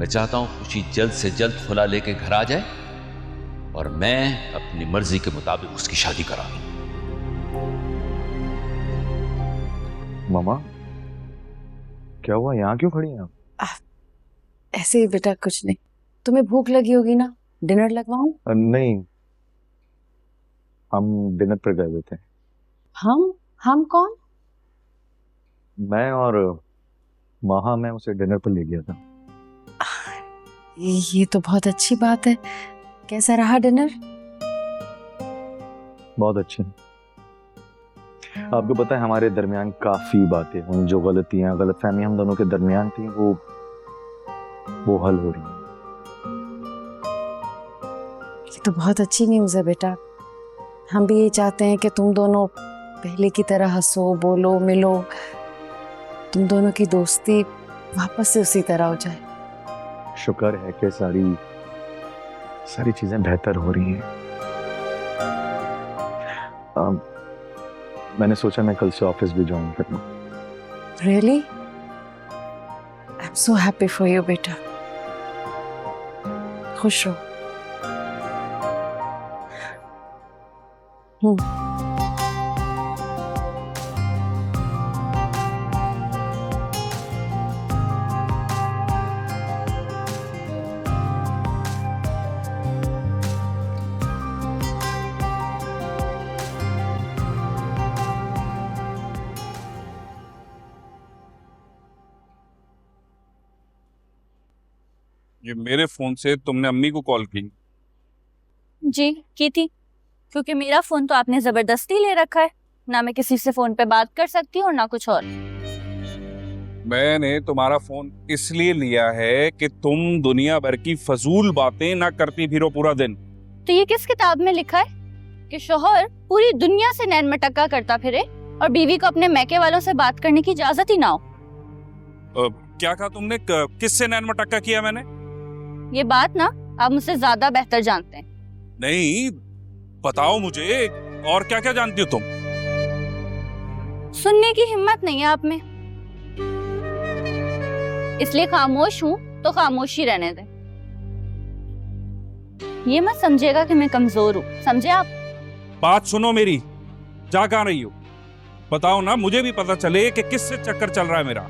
मैं चाहता हूं खुशी जल्द से जल्द खुला लेके घर आ जाए और मैं अपनी मर्जी के मुताबिक उसकी शादी करा दूं। मामा, क्या हुआ? यहाँ क्यों खड़ी हैं आप? ऐसे ही बेटा, कुछ नहीं। तुम्हें भूख लगी होगी ना, डिनर लगवाऊं? नहीं, हम डिनर पर गए हुए थे। हम कौन? मैं और माहा, मैं उसे डिनर पर ले गया था। ये तो बहुत अच्छी बात है। कैसा रहा डिनर? बहुत अच्छे। आपको पता है हमारे दरमियान काफी बातें हुई, जो गलतियां गलतफहमियां हम दोनों के दरमियान थी वो हल हो रही हैं। ये तो बहुत अच्छी न्यूज़ है बेटा। हम भी ये चाहते हैं कि तुम दोनों पहले की तरह हंसो, बोलो, मिलो। तुम दोनों की दोस्ती वापस से उसी तरह हो जाए। शुक्र है कि सारी चीजें बेहतर हो रही हैं। मैंने सोचा मैं कल से ऑफिस भी ज्वाइन कर लूं। Really? I'm so happy for you बेटा। खुश रहो। ये मेरे फोन से तुमने अम्मी को कॉल की? जी की थी, क्योंकि मेरा फोन तो आपने जबरदस्ती ले रखा है। ना मैं किसी से फोन पे बात कर सकती हूँ और ना कुछ और। मैंने तुम्हारा फोन इसलिए लिया है कि तुम दुनिया भर की फजूल बातें ना करती फिरो पूरा दिन। तो ये किस किताब में लिखा है कि शोहर पूरी दुनिया से नैन मटक्का करता फिरे और बीवी को अपने मैके वालों से बात करने की इजाजत ही ना हो? क्या कहा तुमने? किससे नैन मटक्का किया मैंने? ये बात ना आप मुझसे ज्यादा बेहतर जानते हैं। नहीं, बताओ मुझे, और क्या क्या जानती हो तुम? सुनने की हिम्मत नहीं है आप में, इसलिए खामोश हूँ तो खामोशी रहने दें। ये मत समझिएगा कि मैं कमजोर हूँ, समझे आप? बात सुनो मेरी, जा कहाँ रही हो? बताओ ना, मुझे भी पता चले कि किससे चक्कर चल रहा है मेरा।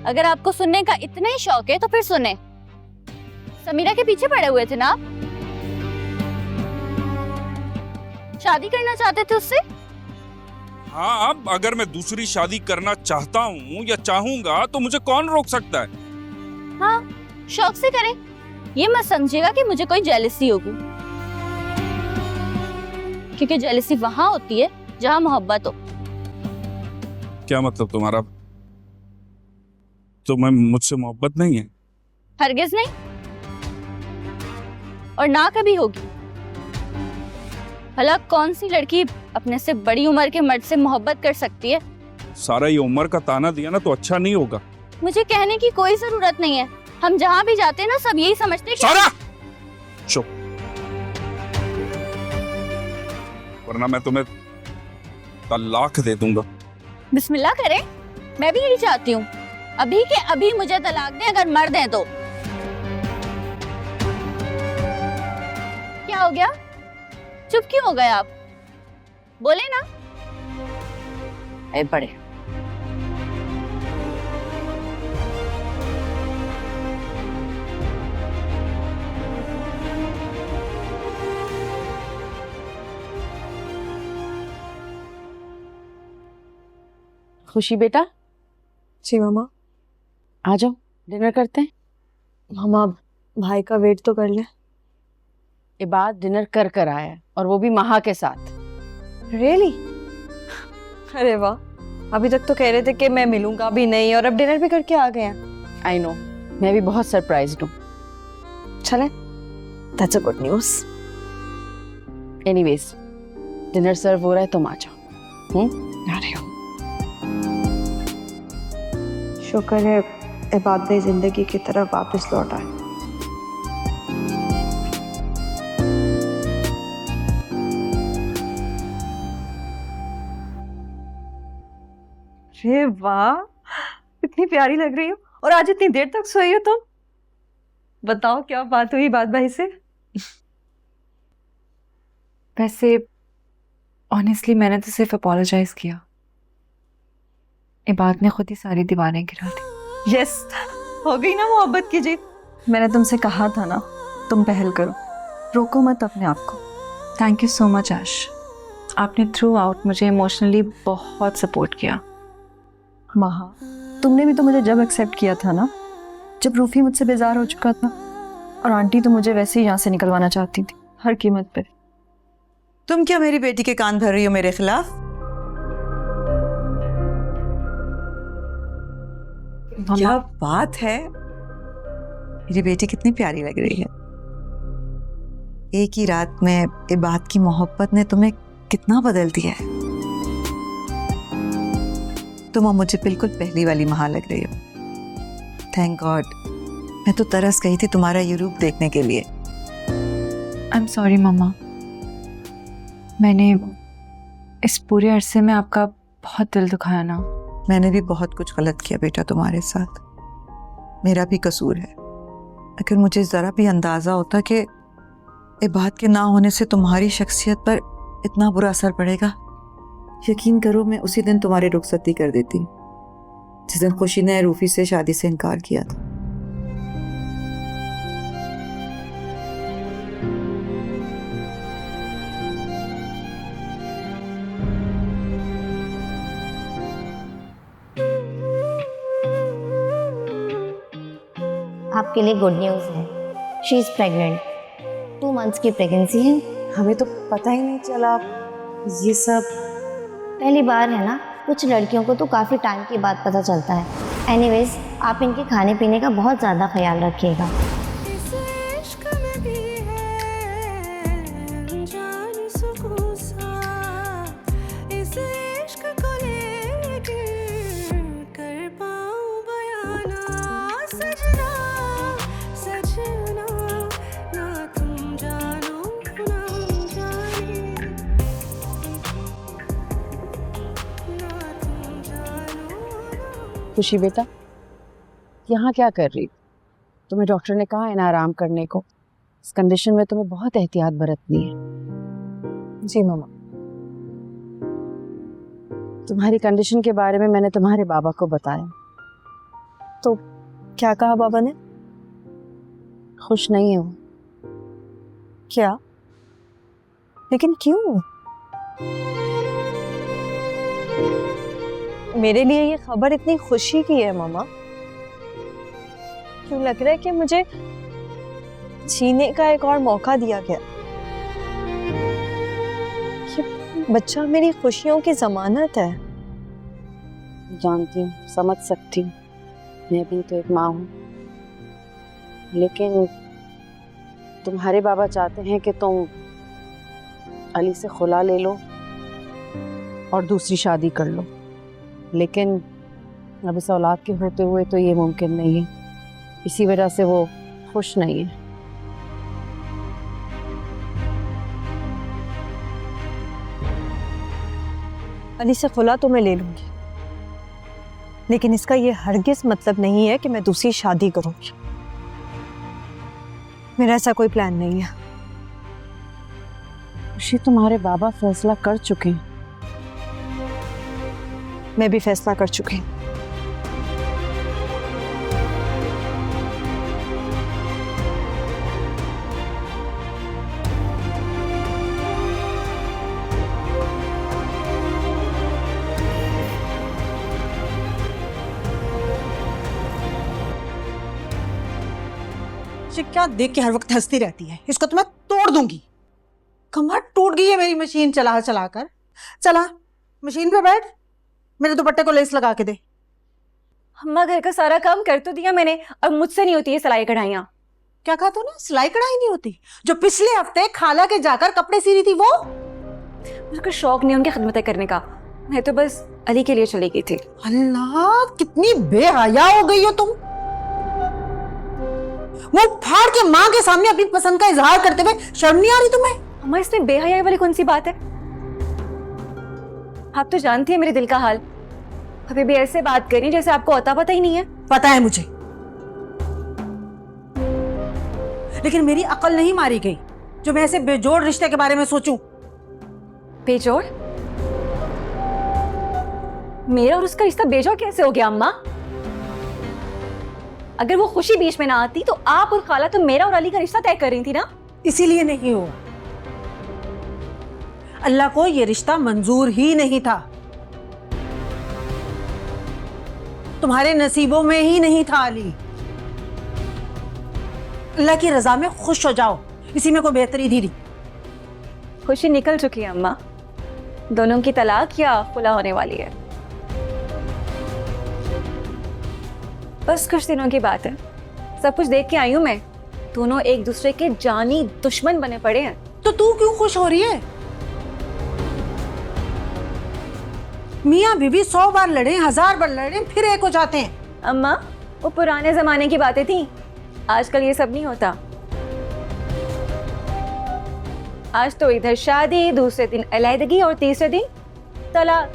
अगर आपको सुनने का इतना ही शौक है तो फिर सुने। समीरा के पीछे पड़े हुए थे ना आप? शादी करना चाहते थे उससे? हाँ, अब अगर मैं दूसरी शादी करना चाहता हूँ या चाहूंगा तो मुझे कौन रोक सकता है? हाँ, शौक से करें। ये मत समझिएगा कि मुझे कोई जेलसी होगी, क्योंकि जेलसी वहां होती है जहां मोहब्बत हो। क्या मतलब तुम्हारा? तो मैं मुझसे मोहब्बत नहीं है? हरगिज नहीं, और ना कभी होगी। भला कौन सी लड़की अपने से बड़ी उम्र के मर्द से मोहब्बत कर सकती है? सारा ये उम्र का ताना दिया ना तो अच्छा नहीं होगा। मुझे कहने की कोई जरूरत नहीं है। हम जहां भी जाते हैं ना, सब यही समझते हैं कि सारा चुप, वरना मैं तुम्हें तलाक दे दूंगा। बिस्मिल्लाह करें, मैं भी यही चाहती हूँ। अभी के अभी मुझे तलाक दें, अगर मर दें तो। क्या हो गया? चुप क्यों हो गए आप? बोले ना। ए बड़े, खुशी बेटा, जी मामा। आ जाओ, डिनर करते हैं। मामा, भाई का वेट तो कर ले। ये बात डिनर कर कर आया है, और वो भी महा के साथ। रियली? अरे वाह, अभी तक तो कह रहे थे कि मैं मिलूंगा भी नहीं, और अब डिनर भी करके आ गए हैं। आई नो, मैं भी बहुत सरप्राइज्ड हूँ। चले, that's a good news. Anyways, dinner serve हो रहा है, तुम आ जाओ। आ रही हूँ। शुक्र है इबादत जिंदगी की तरफ वापस लौट आए। अरे वाह, इतनी प्यारी लग रही हो, और आज इतनी देर तक सोई हो तुम। बताओ क्या बात हुई बात भाई से? वैसे ऑनेस्टली मैंने तो सिर्फ अपोलोजाइज किया। इबाद ने खुद ही सारी दीवारें गिरा दी। यस, हो गई ना मोहब्बत की जीत। मैंने तुमसे कहा था ना, तुम पहल करो, रोको मत अपने आप को। थैंक यू सो मच आश, आपने थ्रू आउट मुझे इमोशनली बहुत सपोर्ट किया। महा, तुमने भी तो मुझे जब एक्सेप्ट किया था ना, जब रूफी मुझसे बेजार हो चुका था, और आंटी तो मुझे वैसे ही यहाँ से निकलवाना चाहती थी हर कीमत पे। तुम क्या मेरी बेटी के कान भर रही हो मेरे खिलाफ? क्या बात है, मेरी बेटी कितनी प्यारी लग रही है। एक ही रात में इबाद की मोहब्बत ने तुम्हें कितना बदल दिया है। तुम अब मुझे बिल्कुल पहली वाली महा लग रही हो। थैंक गॉड, मैं तो तरस गई थी तुम्हारा ये रूप देखने के लिए। आई एम सॉरी मम्मा, मैंने इस पूरे अरसे में आपका बहुत दिल दुखाया ना। मैंने भी बहुत कुछ गलत किया बेटा तुम्हारे साथ, मेरा भी कसूर है। अगर मुझे ज़रा भी अंदाज़ा होता कि इबाद के ना होने से तुम्हारी शख्सियत पर इतना बुरा असर पड़ेगा, यकीन करो मैं उसी दिन तुम्हारी रुखसती कर देती, जिस दिन खुशी ने रूफी से शादी से इनकार किया था। आपके लिए गुड न्यूज़ है, शी इज़ प्रेग्नेंट। 2 मंथ्स की प्रेगनेंसी है। हमें तो पता ही नहीं चला ये सब। पहली बार है ना, कुछ लड़कियों को तो काफ़ी टाइम के बाद पता चलता है। एनीवेज, आप इनके खाने पीने का बहुत ज़्यादा ख्याल रखिएगा। खुशी बेटा, यहाँ क्या कर रही? तुम्हें डॉक्टर ने कहा है ना आराम करने को। इस कंडीशन में तुम्हें बहुत एहतियात बरतनी है। जी मम्मा। तुम्हारी कंडीशन के बारे में मैंने तुम्हारे बाबा को बताया। तो क्या कहा बाबा ने? खुश नहीं है वो। क्या? लेकिन क्यों? मेरे लिए ये खबर इतनी खुशी की है मामा। क्यों लग रहा है कि मुझे जीने का एक और मौका दिया गया? ये बच्चा मेरी खुशियों की जमानत है। जानती हूँ, समझ सकती हूँ, मैं भी तो एक माँ हूँ। लेकिन तुम्हारे बाबा चाहते हैं कि तुम अली से खुला ले लो और दूसरी शादी कर लो, लेकिन अब इस औलाद के होते हुए तो ये मुमकिन नहीं है। इसी वजह से वो खुश नहीं है। अली से खुला तो मैं ले लूंगी, लेकिन इसका ये हरगिज मतलब नहीं है कि मैं दूसरी शादी करूंगी। मेरा ऐसा कोई प्लान नहीं है। खुशी, तुम्हारे बाबा फैसला कर चुके हैं। मैं भी फैसला कर चुकी हूँ। क्या देख के हर वक्त हंसती रहती है? इसको तो मैं तोड़ दूंगी। कमर टूट गई है मेरी मशीन चला चला कर। चला मशीन पे बैठ, मेरे दुपट्टे को लेस लगा के दे। अम्मा, घर का सारा काम कर तो दिया मैंने, अब मुझसे नहीं होती है सिलाई कढ़ाइयाँ। क्या कहा तूने? सिलाई कढ़ाई नहीं होती? जो पिछले हफ्ते खाला के जाकर कपड़े सी रही थी वो? मुझको शौक नहीं उनकी खिदमतें करने का, मैं तो बस अली के लिए चली गई थी। अल्लाह, कितनी बेहया हो गई हो तुम। मुंह फाड़ के माँ के सामने अपनी पसंद का इजहार करते हुए शर्म नहीं आ रही तुम्हें? अम्मा, इसमें बेहयाई वाली कौन सी बात है? आप तो जानती है मेरे दिल का हाल। अभी भी ऐसे बात करी जैसे आपको अता पता ही नहीं है। पता है मुझे। लेकिन मेरी अकल नहीं मारी गई जो मैं ऐसे बेजोड़ रिश्ते के बारे में सोचूं। बेजोड़? मेरा और उसका रिश्ता बेजोड़ कैसे हो गया अम्मा? अगर वो खुशी बीच में ना आती तो आप और खाला तो मेरा और अली का रिश्ता तय कर रही थी ना। इसीलिए नहीं हुआ। अल्लाह को ये रिश्ता मंजूर ही नहीं था, तुम्हारे नसीबों में ही नहीं था अली। अल्लाह की रजा में खुश हो जाओ, इसी में कोई बेहतरी थी। खुशी निकल चुकी है अम्मा, दोनों की तलाक या खुला होने वाली है। बस कुछ दिनों की बात है, सब कुछ देख के आई हूं मैं। दोनों एक दूसरे के जानी दुश्मन बने पड़े हैं। तो तू क्यों खुश हो रही है? मियाँ बीवी 100 बार लड़े, 1000 बार लड़े, फिर एक हो जाते हैं। अम्मा वो पुराने जमाने की बातें थी, आजकल ये सब नहीं होता। आज तो इधर शादी, दूसरे दिन अलैदगी और तीसरे दिन तलाक।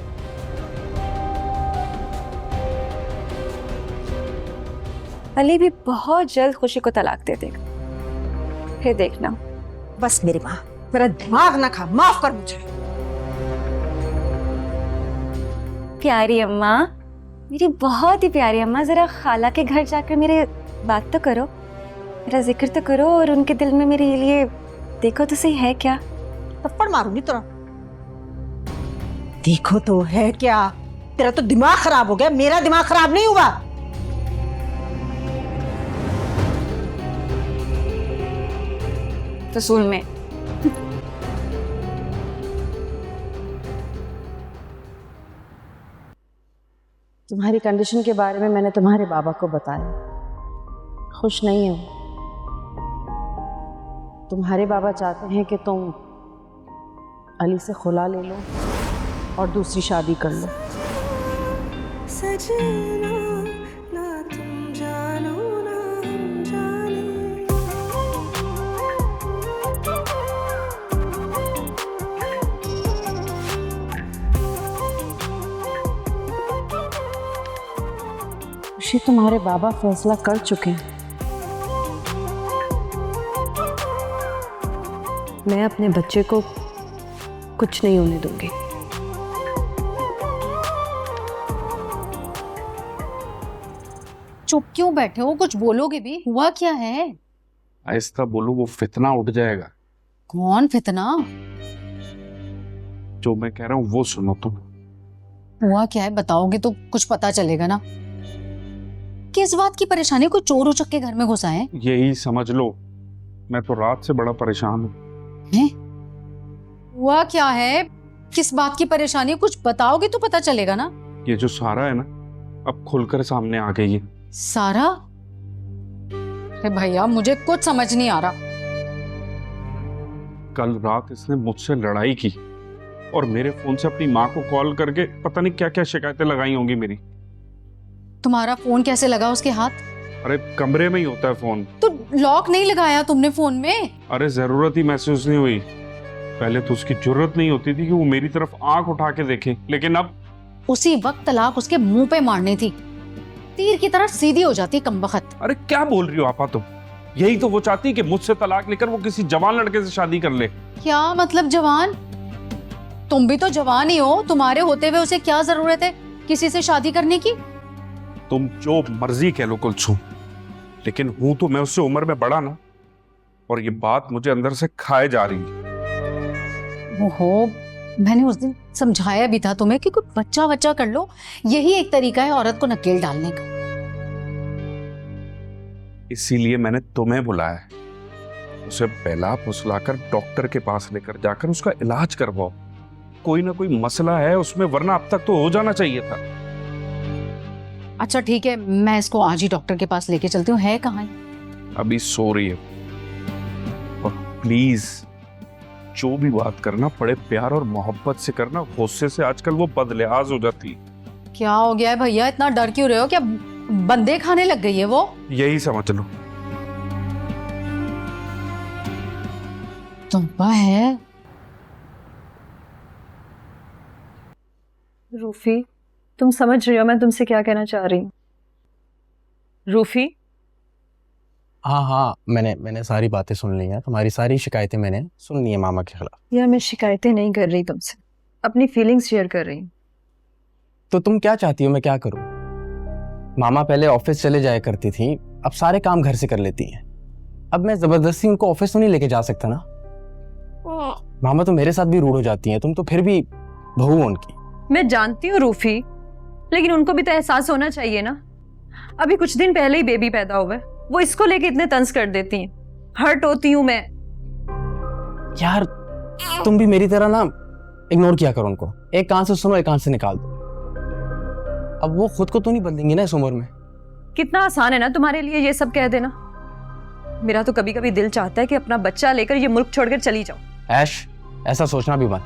अली भी बहुत जल्द खुशी को तलाक दे देगा, फिर देखना। बस मेरी माँ, मेरा दिमाग ना खा, माफ कर मुझे। प्यारी अम्मा, मेरी बहुत ही प्यारी अम्मा, जरा खाला के घर जाकर मेरे बात तो करो, मेरा जिक्र तो करो और उनके दिल में मेरे लिए देखो तो सही है क्या। थप्पड़ मारूंगी तेरा। देखो तो है क्या? तेरा तो दिमाग खराब हो गया, मेरा दिमाग खराब नहीं हुआ। रसूल में तुम्हारी कंडीशन के बारे में मैंने तुम्हारे बाबा को बताया, खुश नहीं हूं। तुम्हारे बाबा चाहते हैं कि तुम अली से खुला ले लो और दूसरी शादी कर लो। खुशी, तुम्हारे बाबा फैसला कर चुके हैं। मैं अपने बच्चे को कुछ नहीं होने दूंगी। चुप क्यों बैठे हो? कुछ बोलोगे भी? हुआ क्या है? आहिस्ता बोलो, वो फितना उठ जाएगा। कौन फितना? जो मैं कह रहा हूँ वो सुनो तुम। हुआ क्या है बताओगे तो कुछ पता चलेगा ना। किस बात की परेशानी? कोई चोर उचक के घर में घुसा है? यही समझ लो, मैं तो रात से बड़ा परेशान हूँ। हुआ क्या है? किस बात की परेशानी? कुछ बताओगे तो पता चलेगा ना। ये जो सारा है ना, अब खुलकर सामने आ गई है। सारा? अरे भैया, मुझे कुछ समझ नहीं आ रहा। कल रात इसने मुझसे लड़ाई की और मेरे फोन से अपनी माँ को कॉल करके पता नहीं क्या क्या शिकायतें लगाई होंगी मेरी। तुम्हारा फोन कैसे लगा उसके हाथ? अरे कमरे में ही होता है फोन। तो लॉक नहीं लगाया तुमने फोन में? अरे जरूरत ही महसूस नहीं हुई। पहले तो उसकी जरूरत नहीं होती थी कि वो मेरी तरफ आंख उठा के देखे, लेकिन अब उसी वक्त तलाक उसके मुंह पे मारनी थी, तीर की तरह सीधी हो जाती कमबख्त। अरे क्या बोल रही हो आपा तुम? यही तो वो चाहती है कि मुझसे तलाक लेकर वो किसी जवान लड़के से शादी कर ले। क्या मतलब जवान? तुम भी तो जवान ही हो, तुम्हारे होते हुए उसे क्या जरूरत है किसी से शादी करने की? तुम जो मर्जी कह लो कुलसूम, लेकिन हूं तो मैं उससे उम्र में बड़ा ना, और ये बात मुझे अंदर से खाए जा रही है। ओहो, मैंने उस दिन समझाया भी था तुम्हें कि कोई बच्चा बच्चा कर लो, यही एक तरीका है औरत को नकेल डालने का। इसीलिए मैंने तुम्हें बुलाया है। उसे पहला फुसलाकर डॉक्टर के पास लेकर जाकर उसका इलाज करवाओ। कोई ना कोई मसला है उसमें, वरना अब तक तो हो जाना चाहिए था। अच्छा ठीक है, मैं इसको आज ही डॉक्टर के पास लेके चलती हूँ। है कहाँ? अभी सो रही है। और प्लीज जो भी बात करना बड़े प्यार और मोहब्बत से करना, गुस्से से आजकल वो बदलियाज हो जाती है। क्या हो गया है भैया, इतना डर क्यों रहे हो? क्या बंदे खाने लग गई है वो? यही समझ लो। तुम्बा है। रूफी, तुम समझ रही हो मैं तुमसे क्या कहना चाह रही हूँ? रूफी, हाँ हाँ, मैंने सारी बातें सुन ली हैं, तुम्हारी सारी शिकायतें मैंने सुन ली है मामा के खिलाफ। यार मैं शिकायतें नहीं कर रही तुमसे, अपनी फीलिंग्स शेयर कर रही हूँ। तो तुम क्या चाहती हो मैं क्या करूँ? मामा पहले ऑफिस चले जाया करती थी, अब सारे काम घर से कर लेती हैं। अब मैं जबरदस्ती उनको ऑफिस तो नहीं लेके जा सकता ना। मामा तो मेरे साथ भी रूड हो जाती हैं, तुम तो फिर भी बहू हो उनकी। मैं जानती हूँ रूफी, लेकिन उनको भी तो एहसास होना चाहिए ना। अभी कुछ दिन पहले ही बेबी पैदा हुआ है, वो इसको लेके इतने तंज कर देती हैं। हर्ट होती हूँ मैं। यार तुम भी मेरी तरह ना इग्नोर किया करो उनको, एक कान से सुनो एक कान से निकाल दो। अब वो खुद को तो नहीं बदलेंगी ना इस उम्र में। कितना आसान है ना तुम्हारे लिए ये सब कह देना। मेरा तो कभी कभी दिल चाहता है कि अपना बच्चा लेकर ये मुल्क छोड़कर चली जाऊं। ऐश, ऐसा सोचना भी बंद।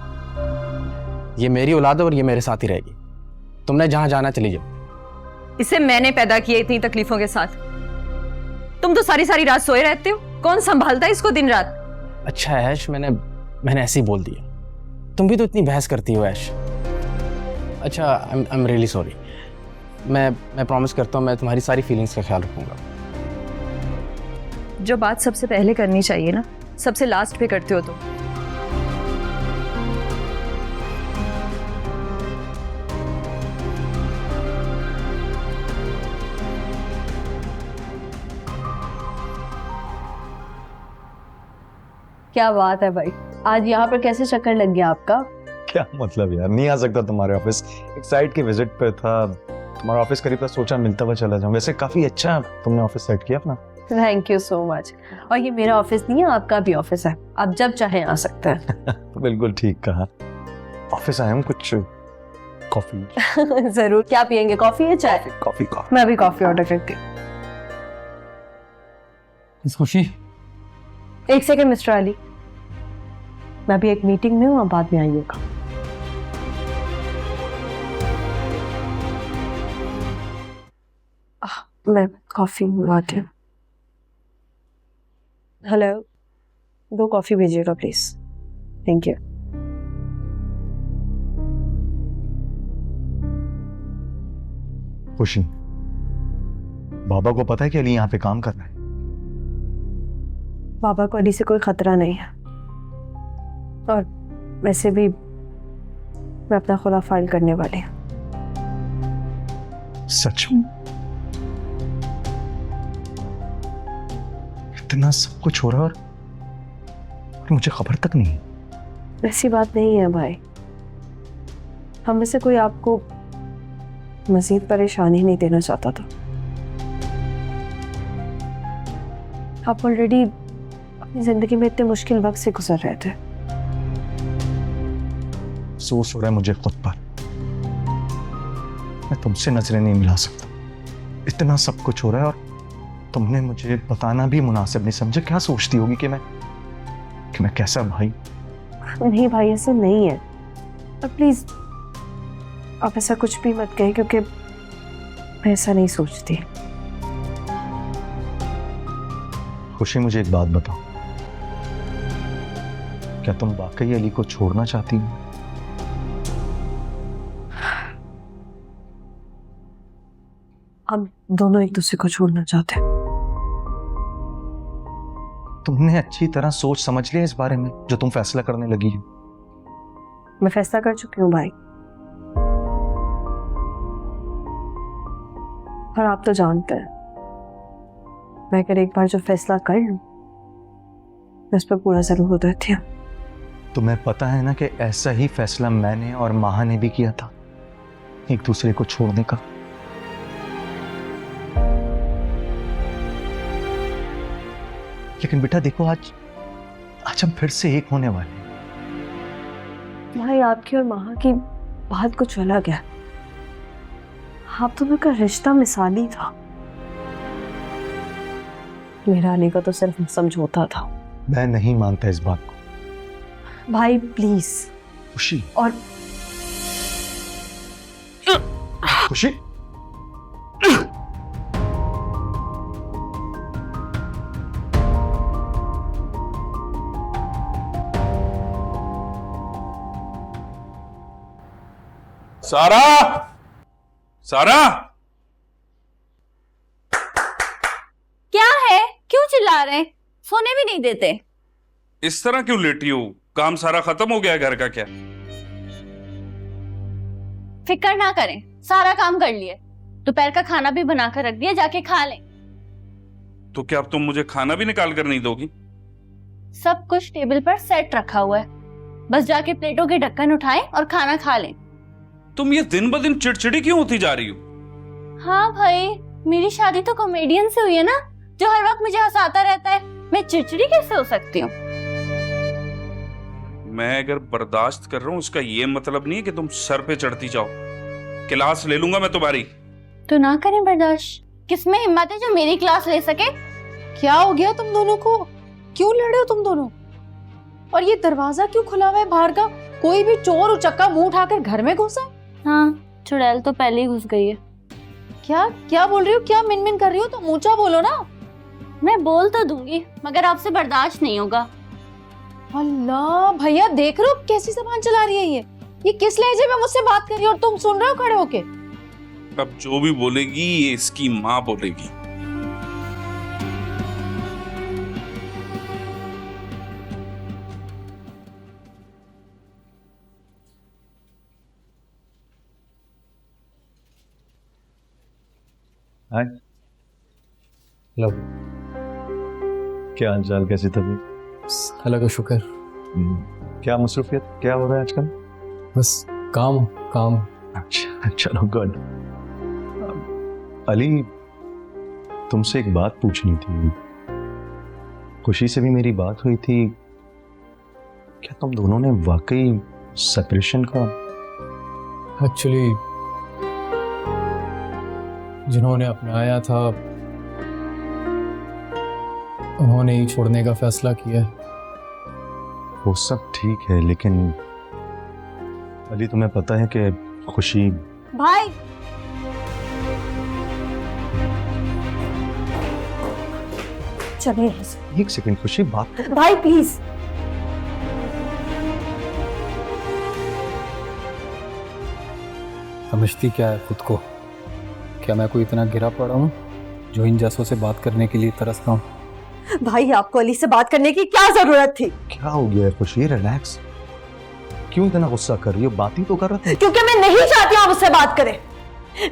ये मेरी औलाद है और ये मेरे साथ ही रहेगी। तुमने जहां जाना चली जाओ। इसे मैंने पैदा किया इतनी तकलीफों के साथ। तुम तो सारी सारी रात सोए रहते हो, कौन संभालता है इसको दिन रात? अच्छा ऐश, मैंने ऐसे ही बोल दिया। तुम भी तो इतनी बहस करती हो ऐश। अच्छा आई एम रियली सॉरी। मैं प्रॉमिस करता हूँ मैं तुम्हारी सारी फीलिंग्स का ख्याल रखूंगा। जो बात सबसे पहले करनी चाहिए ना, सबसे लास्ट पे करते हो तुम। क्या बात है भाई, आज यहाँ पर कैसे चक्कर लग गया आपका? क्या मतलब यार, नहीं आ सकता तुम्हारे ऑफिस, एक साइट की विजिट पे था, तुम्हारा ऑफिस करीब था, सोचा मिलता हुआ चला जाऊं। वैसे काफी अच्छा तुमने ऑफिस सेट किया अपना। Thank you so much. और ये मेरा ऑफिस नहीं है, आपका भी ऑफिस है, आप जब चाहे आ सकते हैं। बिल्कुल ठीक कहा। ऑफिस आया हूँ, कुछ कॉफी। जरूर। क्या पियेंगे, कॉफी या चाय? कॉफी। मैं भी कॉफी ऑर्डर करती हूँ। खुशी, एक सेकंड मिस्टर अली, मैं भी एक मीटिंग में हूँ, आप बाद में आइएगा। मैं कॉफी मंगवाती हूँ। हेलो, 2 कॉफी भेजिएगा प्लीज। Thank you. खुशी, बाबा को पता है कि अली यहाँ पे काम कर रहा है? बाबा को अली से कोई खतरा नहीं है, और वैसे भी मैं अपना खुला फाइल करने वाली हूँ। सच में? इतना सब कुछ हो रहा है और मुझे खबर तक नहीं है। ऐसी बात नहीं है भाई, हम में से कोई आपको मजीद परेशानी नहीं देना चाहता था। आप ऑलरेडी अपनी जिंदगी में इतने मुश्किल वक्त से गुजर रहे थे। अफसोस हो रहा है मुझे खुद पर, मैं तुमसे नजरें नहीं मिला सकता। इतना सब कुछ हो रहा है और तुमने मुझे बताना भी मुनासिब नहीं समझा। क्या सोचती होगी कि मैं कैसा भाई? नहीं भाई, ऐसा नहीं है। और प्लीज आप ऐसा कुछ भी मत कहें, क्योंकि मैं ऐसा नहीं सोचती। खुशी, मुझे एक बात बताओ, क्या तुम वाकई अली को छोड़ना चाहती हो? हम दोनों एक दूसरे को छोड़ना चाहते हैं। तुमने अच्छी तरह सोच समझ लिया इस बारे में जो तुम फैसला करने लगी हो? मैं फैसला कर चुकी हूँ भाई, और आप तो जानते हैं मैं अगर एक बार जो फैसला कर लूं मैं उस पर पूरा जरूर उतरती हूँ। तुम्हें पता है ना कि ऐसा ही फैसला मैंने और माहा ने भी किया था, एक दूसरे को छोड़ने का। लेकिन बेटा देखो, आज हम फिर से एक होने वाले हैं। भाई आपकी और माहा की बात कुछ अलग है। आप दोनों का रिश्ता मिसाली था, मेरा अली का तो सिर्फ समझौता था। मैं नहीं मानता इस बात को भाई प्लीज। खुशी, और खुशी, सारा, सारा, क्या है? क्यों चिल्ला रहे हैं? सोने भी नहीं देते। इस तरह क्यों लेटी हो? काम सारा खत्म हो गया घर का क्या? फिक्र ना करें, सारा काम कर लिए। दोपहर का खाना भी बनाकर रख दिया, जाके खा लें। तो क्या अब तुम मुझे खाना भी निकाल कर नहीं दोगी? सब कुछ टेबल पर सेट रखा हुआ है, बस जाके प्लेटों के ढक्कन उठाएं और खाना खा लें। तुम ये दिन ब दिन चिड़चिड़ी क्यों होती जा रही हो? हाँ भाई, मेरी शादी तो कॉमेडियन से हुई है ना, जो हर वक्त मुझे हंसाता रहता है। मैं चिड़चिड़ी कैसे हो सकती हूँ? मैं अगर बर्दाश्त कर रहा हूँ उसका ये मतलब नहीं है कि तुम सर पे चढ़ती जाओ। क्लास ले लूंगा मैं तुम्हारी। तो ना करें बर्दाश्त। किसमें हिम्मत है जो मेरी क्लास ले सके? क्या हो गया तुम दोनों को? क्यों लड़े हो तुम दोनों? और ये दरवाजा क्यों खुला हुआ है बाहर का? कोई भी चोर उचक्का मुंह उठाकर घर में घुसा? हाँ, चुड़ैल तो पहले ही घुस गई है। क्या क्या बोल रही हो? क्या मिन कर रही हो? तुम ऊंचा बोलो ना। मैं बोल तो दूंगी, मगर आपसे बर्दाश्त नहीं होगा। अल्लाह भैया, देख रहे हो कैसी जबान चला रही है ये किस लहजे में मुझसे बात कर रही है और तुम सुन रहे हो खड़े होके? अब जो भी बोलेगी ये इसकी माँ बोलेगी। हाय। लो, क्या हाल चाल, कैसी तबीयत? अल्लाह का शुक्र। क्या मसरूफियत, क्या हो रहा है आजकल? बस काम काम। अच्छा चलो, गुड। अली, तुमसे एक बात पूछनी थी। खुशी से भी मेरी बात हुई थी। क्या तुम दोनों ने वाकई सेपरेशन का? एक्चुअली जिन्होंने अपनाया था उन्होंने ही छोड़ने का फैसला किया। वो सब ठीक है, लेकिन अली तुम्हें पता है कि खुशी भाई चलिए। एक सेकंड खुशी, बात तो भाई प्लीज। समझती क्या है खुद को? क्या मैं कोई इतना गिरा पड़ा हूँ जो इन जैसों से बात करने के लिए तरसता हूँ? भाई आपको अली से बात करने की क्या जरूरत थी? क्या हो गया है खुशी? रिलैक्स। क्यों इतना गुस्सा कर रही हो? बात ही तो कर रहे थे। क्योंकि मैं नहीं चाहती हूँ आप उससे बात करें,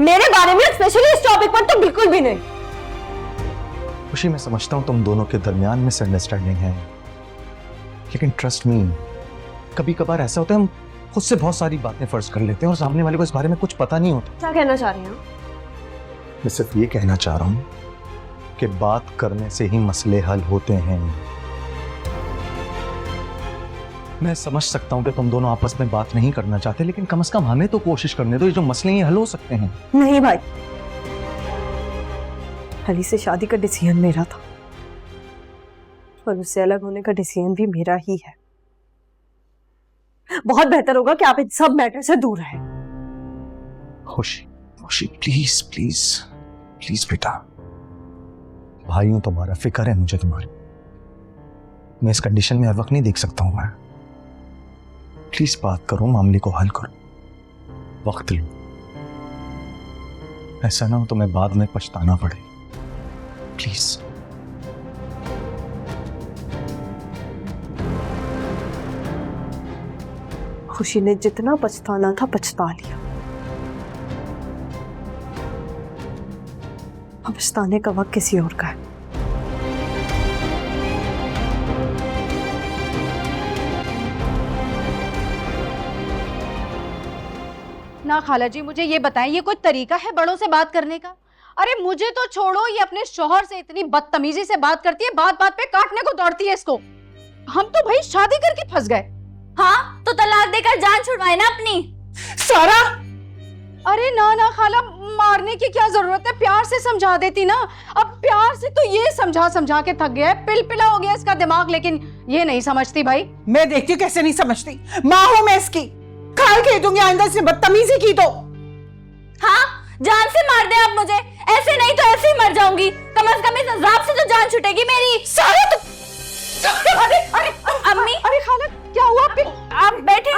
मेरे बारे में, स्पेशली इस टॉपिक पर तो बिल्कुल भी नहीं। खुशी, मैं समझता हूँ तुम दोनों के दरमियान मिसअंडरस्टैंडिंग है, लेकिन ट्रस्ट मी, कभी कभार ऐसा होता है हम खुद से बहुत सारी बातें फर्ज कर लेते हैं और सामने वाले को इस बारे में कुछ पता नहीं होता। क्या कहना चाह रहे हैं? मैं सिर्फ ये कहना चाह रहा हूँ कि बात करने से ही मसले हल होते हैं। मैं समझ सकता हूँ कि तुम दोनों आपस में बात नहीं करना चाहते, लेकिन कम से कम हमें तो कोशिश करने दो। ये जो मसले हैं ये हल हो सकते हैं। नहीं भाई, अली से शादी का डिसीजन मेरा था और उससे अलग होने का डिसीजन भी मेरा ही है। बहुत बेहतर होगा कि आप इन सब मैटर से दूर रहें। खुशी, खुशी प्लीज प्लीज प्लीज बेटा, भाई हूं तुम्हारा, फिक्र है मुझे तुम्हारी। मैं इस कंडीशन में हर वक्त नहीं देख सकता हूं। मैं प्लीज बात करो, मामले को हल करो, वक्त लो। ऐसा ना हो तुम्हें बाद में पछताना पड़े। प्लीज। खुशी ने जितना पछताना था पछता लिया। अब पछताने का वक्त किसी और का है। ना खाला जी, मुझे ये बताएं, ये कोई तरीका है बड़ों से बात करने का? अरे मुझे तो छोड़ो, ये अपने शौहर से इतनी बदतमीजी से बात करती है, बात बात पे काटने को दौड़ती है इसको। हम तो भाई शादी करके फंस गए। हाँ, तो तलाक देकर जान छुड़वाए ना अपनी। सारा, अरे ना ना खाला, मारने की क्या जरूरत है, प्यार से समझा देती ना। अब प्यार से तो ये समझा समझा के थक गया है, पिलपिला हो गया इसका दिमाग, लेकिन ये नहीं समझती भाई। मैं देखती हूँ कैसे नहीं समझती, माँ हूं मैं इसकी, खाल के दूंगी आइंदा से बदतमीजी की तो। हाँ, जान से मार दे आप मुझे, ऐसे नहीं तो ऐसे ही मर जाऊंगी। कम से कम इस अजाब से तो जान छूटेगी मेरी। सारा तो अरे अरे अम्मी, अरे खाला क्या हुआ? आप बैठे।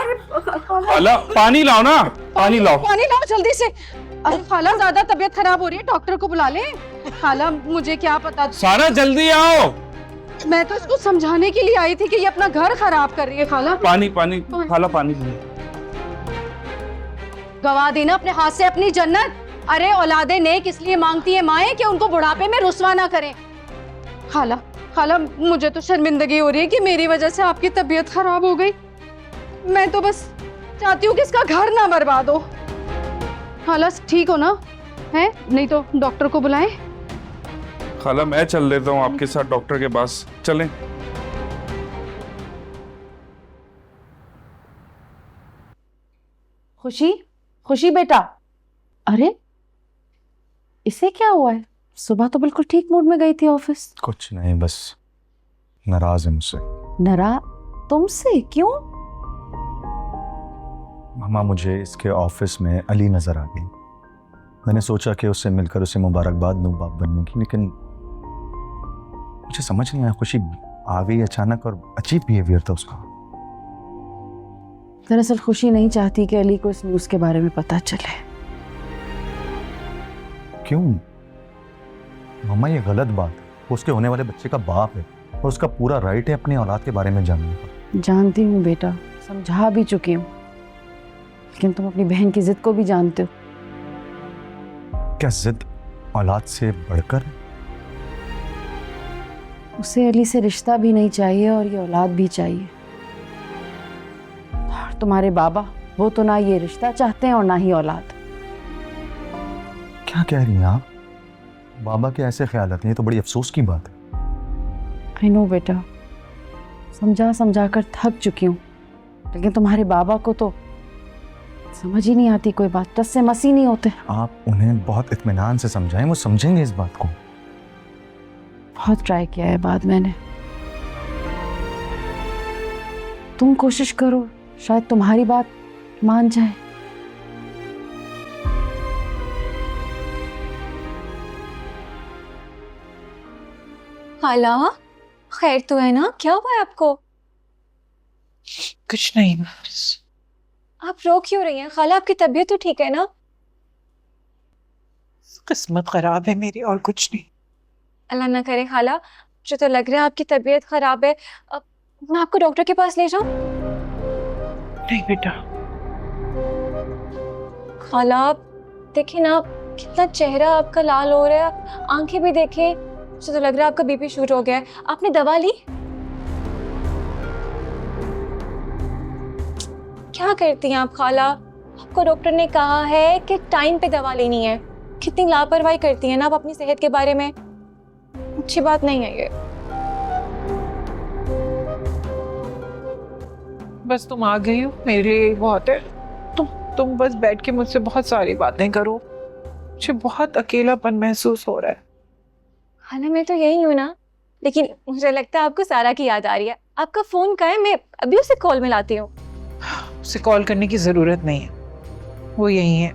खाला पानी लाओ ना, पानी लाओ, पानी लाओ जल्दी से। अरे खाला, ज्यादा तबीयत खराब हो रही है, डॉक्टर को बुला ले। खाला मुझे क्या पता। सारा जल्दी आओ। मैं तो इसको समझाने के लिए आई थी कि ये अपना घर खराब कर रही है। खाला पानी पानी खाला पानी। गवा दी ना अपने हाथ से अपनी जन्नत। अरे औलादे नेक इसलिए मांगती है माएं कि उनको बुढ़ापे में रुसवा ना करें। खाला खाला मुझे तो शर्मिंदगी हो रही है कि मेरी वजह से आपकी तबीयत खराब हो गई। मैं तो बस चाहती हूँ कि इसका घर ना बर्बाद हो। खाला ठीक हो ना? है नहीं तो डॉक्टर को बुलाएं। खाला मैं चल लेता हूँ आपके साथ डॉक्टर के पास, चलें। खुशी, खुशी बेटा, अरे इसे क्या हुआ है? सुबह तो बिल्कुल ठीक मूड में गई थी ऑफिस। कुछ नहीं, बस नाराज है मुझसे। नाराज? तुमसे? क्यों? मामा मुझे इसके ऑफिस में अली नजर आ गई। मैंने सोचा कि उससे मिलकर उसे मुबारकबाद दूं बाप बनने की, लेकिन मुझे समझ नहीं आया। खुशी आ गई अचानक और अजीब बिहेवियर था उसका। दरअसल खुशी नहीं चाहती कि अली को इस न्यूज़ के बारे में पता चले। क्यों मामा? ये गलत बात है। वो उसके होने वाले बच्चे का बाप है और उसका पूरा राइट है अपनी औलाद के बारे में जानने का। जानती हूँ बेटा, समझा भी चुकी हूँ, लेकिन तुम अपनी बहन की जिद को भी जानते हो। क्या जिद औलाद से बढ़कर? उसे अली से रिश्ता भी नहीं चाहिए और ये औलाद भी चाहिए। और तुम्हारे बाबा, वो तो ना ये रिश्ता चाहते हैं और ना ही औलाद। क्या कह रही हैं आप? बाबा के ऐसे ख्याल आते हैं, ये तो बड़ी अफसोस की बात है। आई नो बेटा, समझा समझा कर थक चुकी हूँ, लेकिन तुम्हारे बाबा को तो समझ ही नहीं आती कोई बात, टस से मसी नहीं होते। आप उन्हें बहुत इत्मीनान से समझाएं, वो समझेंगे इस बात को। बहुत ट्राई किया है बात मैंने। तुम कोशिश करो, शायद तुम्हारी बात मान जाए। खाला खैर तो है ना? क्या हुआ है आपको? कुछ नहीं। आप रो क्यों रही हैं खाला? आपकी तबीयत तो ठीक है ना? किस्मत खराब है मेरी, और कुछ नहीं। अल्लाह ना करे खाला, मुझे तो लग रहा है आपकी तबीयत खराब है। अब मैं आपको डॉक्टर के पास ले जाऊं? नहीं बेटा। खाला देखिए ना, कितना चेहरा आपका लाल हो रहा है, आंखें भी देखें। मुझे तो लग रहा है आपका बीपी शूट हो गया है। आपने दवा ली? क्या करती हैं आप खाला? आपको डॉक्टर ने कहा है कि टाइम पे दवा लेनी है। कितनी लापरवाही करती हैं ना आप अपनी सेहत के बारे में। अच्छी बात नहीं है ये। बस तुम आ गई हो, मेरे लिए बहुत है। तुम बस बैठ के मुझसे बहुत सारी बातें करो। मुझे बहुत अकेलापन महसूस हो रहा है। खाला मैं तो यही हूँ ना, लेकिन मुझे लगता है आपको सारा की याद आ रही है। आपका फोन कहाँ है? मैं अभी उसे कॉल मिलाती हूँ। उसे कॉल करने की जरूरत नहीं है, वो यही है।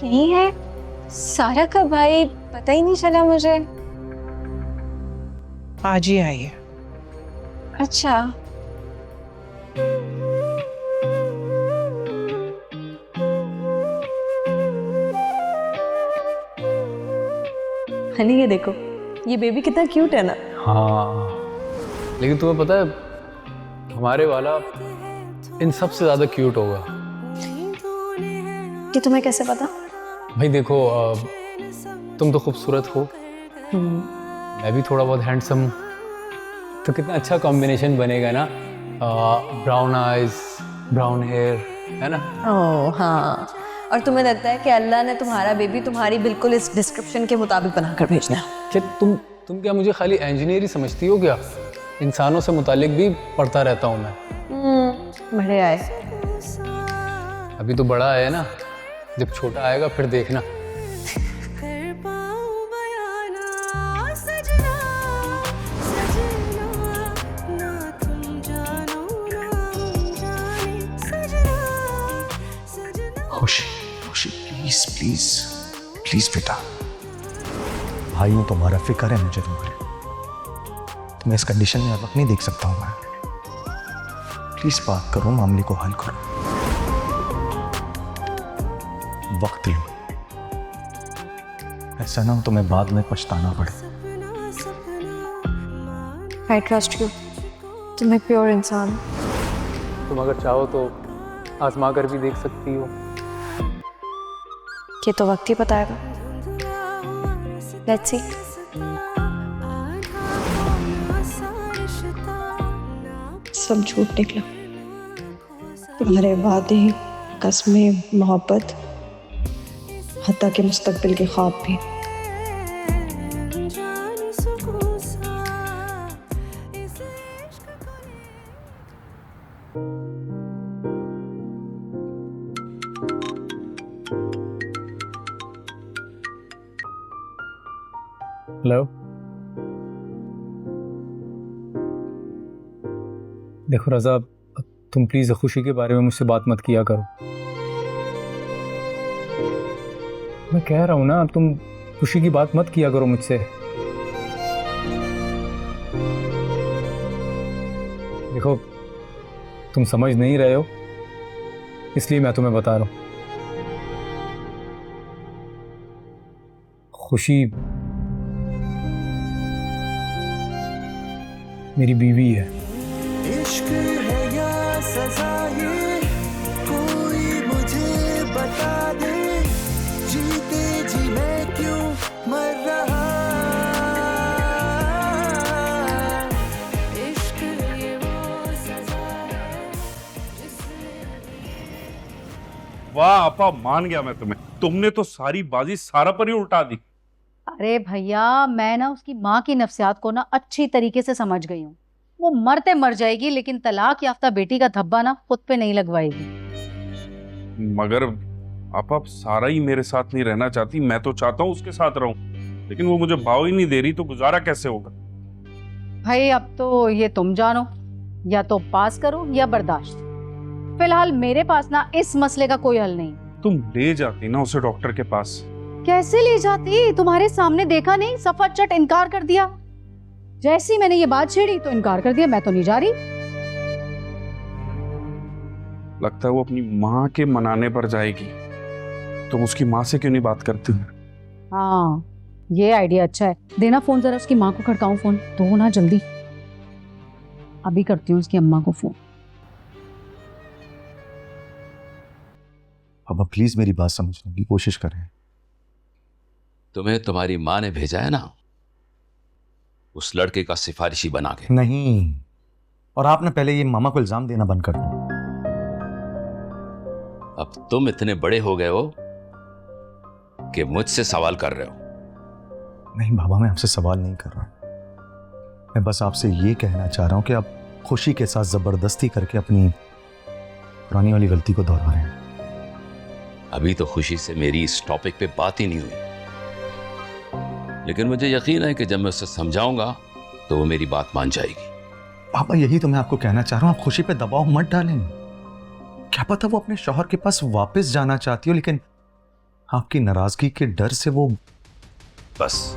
यही है? सारा का भाई पता ही नहीं चला मुझे। आज ही आई है। अच्छा हनी, ये देखो, ये बेबी कितना क्यूट है ना। हाँ, लेकिन तुम्हें पता है हमारे वाला इन सब से ज्यादा क्यूट होगा। कि तुम्हें कैसे पता? भाई देखो, तुम तो खूबसूरत हो, मैं भी थोड़ा बहुत हैंडसम, तो कितना अच्छा कॉम्बिनेशन बनेगा ना। ब्राउन आइज, ब्राउन हेयर, है ना? ओह हाँ, और तुम्हें लगता है कि अल्लाह ने तुम्हारा बेबी तुम्हारी बिल्कुल इस डिस्क्रिप्शन के मुताबिक बनाकर भेजना है? क्या तुम क्या मुझे खाली इंजीनियर ही समझती हो क्या? इंसानों से मुतालिक भी पढ़ता रहता हूँ मैं। बढ़िया है। अभी तो बड़ा है ना, जब छोटा आएगा फिर देखना। खुशी, खुशी प्लीज प्लीज प्लीज बेटा, भाई हूं तुम्हारा, फिक्र है मुझे तुम्हारे। तुम्हें इस कंडीशन में अब नहीं देख सकता हूं मैं। प्लीज बात करो, मामले को हल करो, वक्त लो। ऐसा ना हो तुम्हें बाद में पछताना पड़े। आई ट्रस्ट यू, तुम एक प्योर इंसान। तुम अगर चाहो तो आजमा कर भी देख सकती हो। ये तो वक्त ही बताएगा। Let's see. सब झूठ निकला, तुम्हारे वादे, कस्में, मोहब्बत, हत्ता के मुस्तकबिल के ख्वाब भी। हेलो, देखो रजा, तुम प्लीज खुशी के बारे में मुझसे बात मत किया करो। मैं कह रहा हूं ना, तुम खुशी की बात मत किया करो मुझसे। देखो, तुम समझ नहीं रहे हो, इसलिए मैं तुम्हें बता रहा हूं। खुशी मेरी बीवी है। इश्क है या सजा ये, कोई मुझे बता दे, जीते जी मैं क्यों मर रहा। इश्क ये वो सजा है वाह आपा, मान गया मैं तुम्हें। तुमने तो सारी बाजी सारा पर ही उल्टा दी। अरे भैया, मैं ना उसकी माँ की नफ्सियात को ना अच्छी तरीके से समझ गई हूँ। वो मरते मर जाएगी, लेकिन तलाक याफ्ता बेटी का धब्बा ना खुद पे नहीं लगवाएगी। मगर आप सारा ही मेरे साथ नहीं रहना चाहती। मैं तो चाहता हूँ उसके साथ रहूं, लेकिन वो मुझे भाव ही नहीं दे रही, तो गुजारा कैसे होगा? भाई अब तो ये तुम जानो, या तो पास करो या बर्दाश्त। फिलहाल मेरे पास ना इस मसले का कोई हल नहीं। तुम ले जाती ना उसे डॉक्टर के पास। कैसे ले जाती? तुम्हारे सामने देखा नहीं, सफा चट इनकार कर दिया। जैसी मैंने ये बात छेड़ी तो इनकार कर दिया, मैं तो नहीं जा रही। लगता है वो अपनी माँ के मनाने पर जाएगी। तुम उसकी माँ से क्यों नहीं बात करती? हाँ, ये आइडिया अच्छा है। देना फोन जरा, उसकी माँ को खड़काऊं फोन। तो ना जल्दी, अभी करती हूँ उसकी अम्मा को फोन। अब प्लीज मेरी बात समझने की कोशिश करें। तुम्हें तुम्हारी माँ ने भेजा है ना उस लड़के का सिफारिशी बना के। नहीं, और आपने पहले ये मामा को इल्जाम देना बंद कर दो। अब तुम इतने बड़े हो गए हो कि मुझसे सवाल कर रहे हो। नहीं बाबा, मैं आपसे सवाल नहीं कर रहा। मैं बस आपसे ये कहना चाह रहा हूं कि आप खुशी के साथ जबरदस्ती करके अपनी पुरानी वाली गलती को दोहरा रहे हैं। अभी तो खुशी से मेरी इस टॉपिक पे बात ही नहीं हुई, लेकिन मुझे यकीन है कि जब मैं उसे समझाऊंगा तो वो मेरी बात मान जाएगी। पापा, यही तो मैं आपको कहना चाह रहा हूं, आप खुशी पे दबाव मत डालें। क्या पता वो अपने शौहर के पास वापस जाना चाहती हो, लेकिन आपकी नाराजगी के डर से वो बस।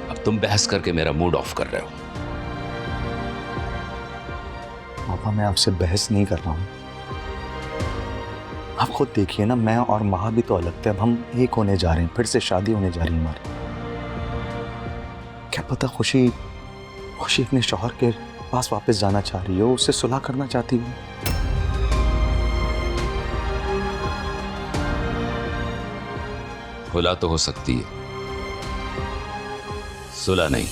अब तुम बहस करके मेरा मूड ऑफ कर रहे हो। पापा, मैं आपसे बहस नहीं कर रहा हूं। आप खुद देखिए ना, मैं और महा भी तो अलग थे, अब हम एक होने जा रहे हैं, फिर से शादी होने जा रही है हमारी। क्या पता खुशी अपने शौहर के पास वापस जाना चाह रही हो, उससे सुलह करना चाहती हो। खुला तो हो सकती है, सुलह नहीं।